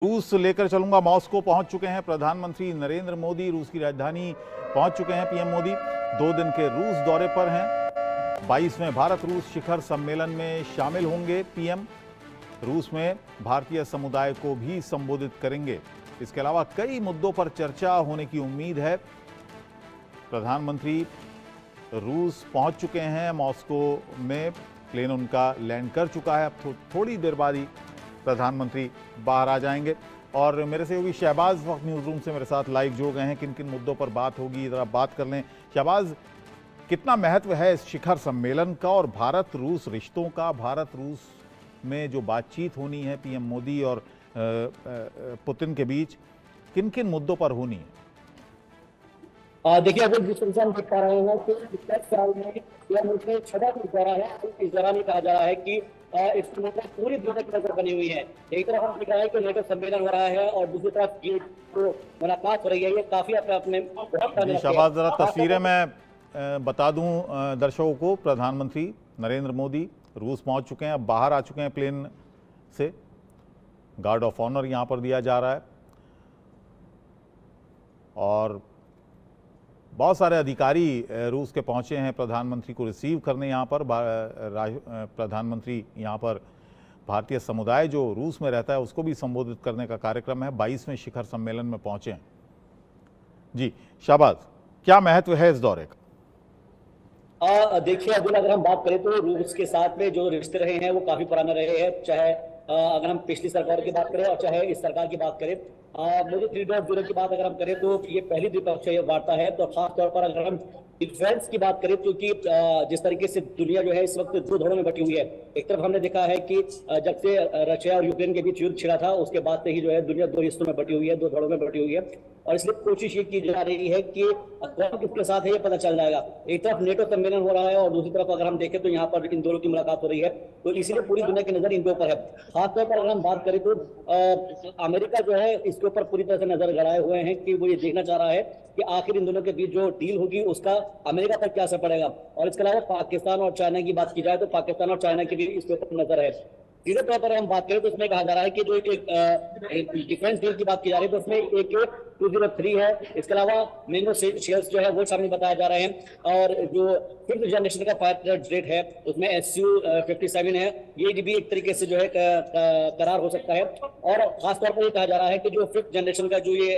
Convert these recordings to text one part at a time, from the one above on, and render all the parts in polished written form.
रूस लेकर चलूंगा। मॉस्को पहुंच चुके हैं प्रधानमंत्री नरेंद्र मोदी। रूस की राजधानी पहुंच चुके हैं पीएम मोदी। 2 दिन के रूस दौरे पर हैं। 22वें भारत रूस शिखर सम्मेलन में शामिल होंगे पीएम। रूस में भारतीय समुदाय को भी संबोधित करेंगे। इसके अलावा कई मुद्दों पर चर्चा होने की उम्मीद है। प्रधानमंत्री रूस पहुंच चुके हैं। मॉस्को में प्लेन उनका लैंड कर चुका है। अब थोड़ी देर बाद ही प्रधानमंत्री बाहर आ जाएंगे। और मेरे सहयोगी शहबाज वक्त न्यूज़ रूम से मेरे साथ लाइव जुड़ गए हैं। किन किन मुद्दों पर बात होगी ज़रा बात कर लें। शहबाज, कितना महत्व है इस शिखर सम्मेलन का और भारत रूस रिश्तों का? भारत रूस में जो बातचीत होनी है पीएम मोदी और पुतिन के बीच, किन किन मुद्दों पर होनी है? देखिए, अभी जिस तरह हम देख पा रहे हैं कि 10 साल में यह मुल्क में छठा कुछ दौरा है। इस दौरान ये कहा जा रहा है कि इस पूरी दुनिया की नजर बनी हुई है। एक तरफ हम देख रहे हैं कि नेटो सम्मेलन हो रहा है और दूसरी तरफ ये जो मुलाकात हो रही है ये काफी अपने बहुत शहबाज, जरा तस्वीरें मैं बता दूं दर्शकों को। प्रधानमंत्री नरेंद्र मोदी रूस पहुंच चुके हैं, अब बाहर आ चुके हैं प्लेन से। गार्ड ऑफ ऑनर यहां पर दिया जा रहा है और बहुत सारे अधिकारी रूस के पहुंचे हैं प्रधानमंत्री को रिसीव करने। यहाँ पर प्रधानमंत्री यहाँ पर भारतीय समुदाय जो रूस में रहता है उसको भी संबोधित करने का कार्यक्रम है। 22वें शिखर सम्मेलन में पहुंचे हैं। जी शहबाज, क्या महत्व है इस दौरे का? देखिए, अभी अगर हम बात करें तो रूस के साथ में जो रिश्ते रहे हैं वो काफी पुराने रहे हैं। चाहे अगर हम पिछली सरकार की बात करें और चाहे इस सरकार की बात करें, मोदी 3.0 की बात अगर हम करें तो ये पहली द्विपक्षीय वार्ता है। तो खास तौर पर अगर हम डिफेंस की बात करें, क्योंकि जिस तरीके से दुनिया जो है इस वक्त 2 धड़ों में बटी हुई है। एक तरफ हमने देखा है कि जब से रशिया और यूक्रेन के बीच युद्ध छिड़ा था उसके बाद से ही जो है दुनिया 2 हिस्सों में बटी हुई है, 2 धड़ों में बटी हुई है। और इसलिए कोशिश ये की जा रही है कि कौन किसके साथ है ये पता चल जाएगा। एक तरफ नेटो सम्मेलन हो रहा है और दूसरी तरफ अगर हम देखें तो यहाँ पर इन दोनों की मुलाकात हो रही है। तो इसीलिए पूरी दुनिया की नजर इनके ऊपर है। खासतौर पर अगर हम बात करें तो अमेरिका जो है इसके ऊपर पूरी तरह से नजर गड़ाए हुए हैं कि वो ये देखना चाह रहा है कि आखिर इन दोनों के बीच जो डील होगी उसका अमेरिका पर क्या असर पड़ेगा। और इसके अलावा पाकिस्तान और चाइना की बात की जाए तो पाकिस्तान और चाइना की भी इसके ऊपर नजर है। सीधे तौर पर हम बात करें तो इसमें कहा जा रहा है कि जो एक डिफेंस डील की बात की जा रही है तो उसमें एक 203 है। इसके अलावा मैंगो शेल्स जो है वो शामिल बताया जा रहे हैं। और जो 5th जनरेशन का फाइटर जेट है उसमें SU-57 है। ये भी एक तरीके से जो है करार हो सकता है। और खासतौर पर ये कहा जा रहा है कि जो 5th जनरेशन का जो ये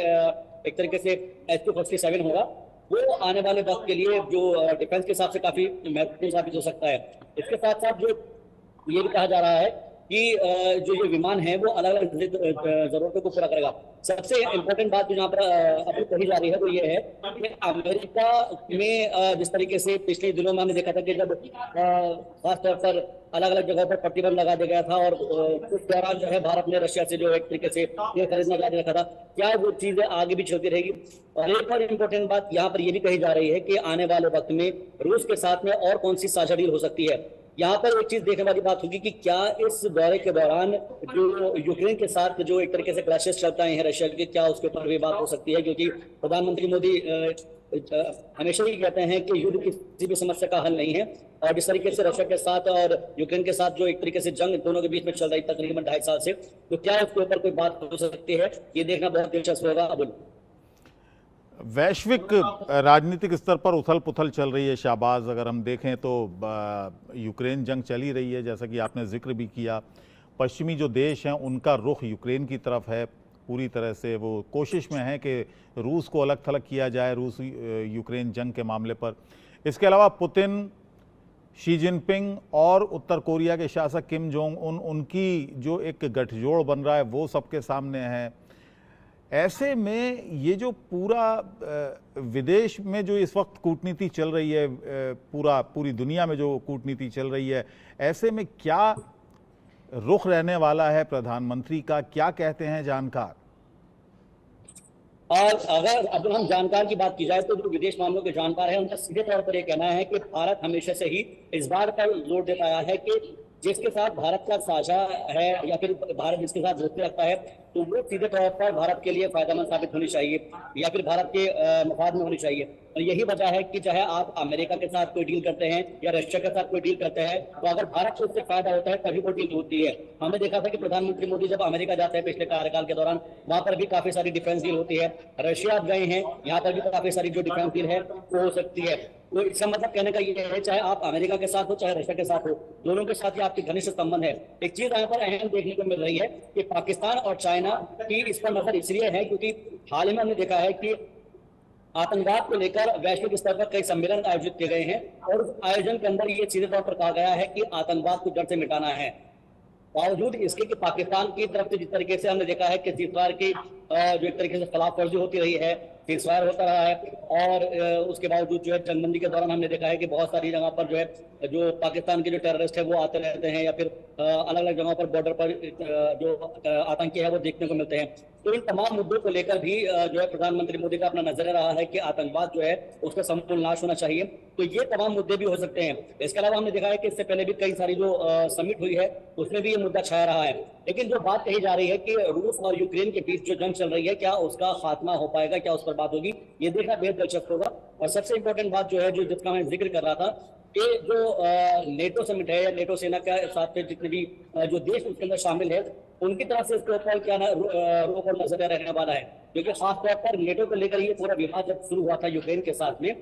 एक तरीके से SU-57 होगा वो आने वाले वक्त के लिए जो डिफेंस के हिसाब से काफी महत्वपूर्ण साबित हो सकता है। इसके साथ साथ जो ये भी कहा जा रहा है कि जो ये विमान है वो अलग अलग जरूरतों को पूरा करेगा। सबसे इम्पोर्टेंट बात जो यहाँ पर अभी कही जा रही है वो ये है कि अमेरिका में जिस तरीके से पिछले दिनों में हमने देखा था कि जब खासतौर पर अलग अलग जगहों पर प्रतिबंध लगा दिया गया था और उस दौरान जो है भारत ने रशिया से जो एक तरीके से ये खरीदना जारी रखा था, क्या वो चीजें आगे भी चलती रहेगी। और एक और इम्पोर्टेंट बात यहाँ पर यह भी कही जा रही है कि आने वाले वक्त में रूस के साथ में और कौन सी साझा डील हो सकती है। यहाँ पर एक चीज देखने वाली बात होगी कि क्या इस दौरे के दौरान जो यूक्रेन के साथ जो एक तरीके से क्लैशेस चलता है रशिया के, क्या उसके ऊपर भी बात हो सकती है। क्योंकि प्रधानमंत्री मोदी हमेशा ही कहते हैं कि युद्ध किसी भी समस्या का हल नहीं है। और जिस तरीके से रशिया के साथ और यूक्रेन के साथ जो एक तरीके से जंग दोनों के बीच में चल रही तकरीबन 2.5 साल से, तो क्या उसके ऊपर कोई बात हो सकती है, ये देखना बहुत दिलचस्प होगा। अबुल, वैश्विक राजनीतिक स्तर पर उथल पुथल चल रही है शहबाज। अगर हम देखें तो यूक्रेन जंग चल ही रही है, जैसा कि आपने जिक्र भी किया। पश्चिमी जो देश हैं उनका रुख यूक्रेन की तरफ है। पूरी तरह से वो कोशिश में है कि रूस को अलग थलग किया जाए रूस यूक्रेन जंग के मामले पर। इसके अलावा पुतिन, शी जिनपिंग और उत्तर कोरिया के शासक किम जोंग उन, उनकी जो एक गठजोड़ बन रहा है वो सबके सामने है। ऐसे में ये जो पूरा विदेश में जो इस वक्त कूटनीति चल रही है, पूरी दुनिया में जो कूटनीति चल रही है, ऐसे में क्या रुख रहने वाला है प्रधानमंत्री का? क्या कहते हैं जानकार? और अगर अब हम जानकार की बात की जाए तो जो विदेश मामलों के जानकार हैं उनका सीधे तौर पर यह कहना है कि भारत हमेशा से ही इस बात पर जोर देता आया है कि जिसके साथ भारत का साझा है या फिर भारत जिसके साथ दोस्ती रखता है, तो वो सीधे तौर पर भारत के लिए फायदेमंद साबित होनी चाहिए या फिर भारत के मफाद में होनी चाहिए। और यही वजह है कि चाहे आप अमेरिका के साथ कोई डील करते हैं या रशिया के साथ कोई डील करते हैं, तो अगर भारत को उससे फायदा होता है तभी वो डील होती है। हमने देखा था कि प्रधानमंत्री मोदी जब अमेरिका जाते हैं पिछले कार्यकाल के दौरान, वहां पर भी काफी सारी डिफेंस डील होती है। रशिया आप गए हैं, यहाँ पर भी काफी सारी जो डिफेंस डील है वो हो सकती है। तो इसका मतलब कहने का ये है, चाहे आप अमेरिका के साथ हो चाहे रशिया के साथ हो, दोनों के साथ ही आपके घनिष्ठ संबंध है। एक चीज यहाँ पर अहम देखने को मिल रही है कि पाकिस्तान और चाइना की इस पर नजर इसलिए है क्योंकि हाल ही में हमने देखा है कि आतंकवाद को लेकर वैश्विक स्तर पर कई सम्मेलन आयोजित किए गए हैं और उस आयोजन के अंदर ये सीधे तौर पर कहा गया है कि आतंकवाद को जड़ से मिटाना है। बावजूद इसके कि पाकिस्तान की तरफ से जिस तरीके से हमने देखा है कि सीजफायर की जो एक तरीके से खिलाफ वर्जी होती रही है, सीजफायर होता रहा है, और उसके बावजूद जो है जंगबंदी के दौरान हमने देखा है कि बहुत सारी जगह पर जो है जो पाकिस्तान के जो टेररिस्ट है वो आते रहते हैं या फिर अलग अलग जगहों पर बॉर्डर पर जो आतंकी है वो देखने को मिलते हैं। तो इन तमाम मुद्दों को लेकर भी जो है प्रधानमंत्री मोदी का अपना नजरिया रहा है कि आतंकवाद जो है उसका संपूर्ण नाश होना चाहिए। तो ये तमाम मुद्दे भी हो सकते हैं। इसके अलावा हमने देखा है कि इससे पहले भी कई सारी जो समिट हुई है उसमें भी ये मुद्दा छाया रहा है। लेकिन जो बात कही जा रही है कि रूस और यूक्रेन के बीच जो जंग चल रही है, क्या उसका खात्मा हो पाएगा, क्या उस पर बात होगी, ये देखना बेहद दिलचस्प होगा। और सबसे इंपॉर्टेंट बात जो है जो जिसका मैं जिक्र कर रहा था कि जो नेटो समिट है या नेटो सेना के साथ में जितने भी जो देश उसके अंदर शामिल है, उनकी तरफ से इसके ऊपर क्या रोक और नजरिया रहने वाला है। क्योंकि खासतौर पर नेटो को लेकर ये पूरा विवाद जब शुरू हुआ था यूक्रेन के साथ में,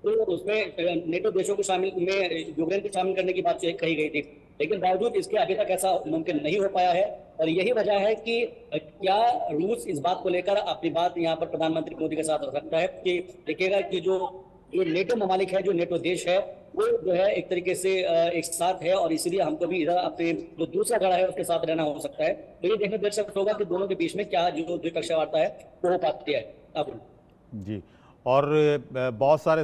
तो उसमें नेटो देशों को शामिल में यूक्रेन को शामिल करने की बात कही गई थी, लेकिन बावजूद इसके अभी तक ऐसा मुमकिन नहीं हो पाया है। और यही वजह है कि क्या रूस इस बात को लेकर अपनी बात यहाँ पर प्रधानमंत्री मोदी के साथ रख सकता है कि देखिएगा कि जो नेटो ममालिक है, जो नेटो देश है, वो जो है एक तरीके से एक साथ है और इसलिए हमको भी इधर अपने जो दूसरा गढ़ा है उसके साथ रहना हो सकता है। तो ये देखने दिलचस्प होगा कि दोनों के बीच में क्या जो द्विपक्षीय वार्ता है वो हो पाती है। अब जी, और बहुत सारे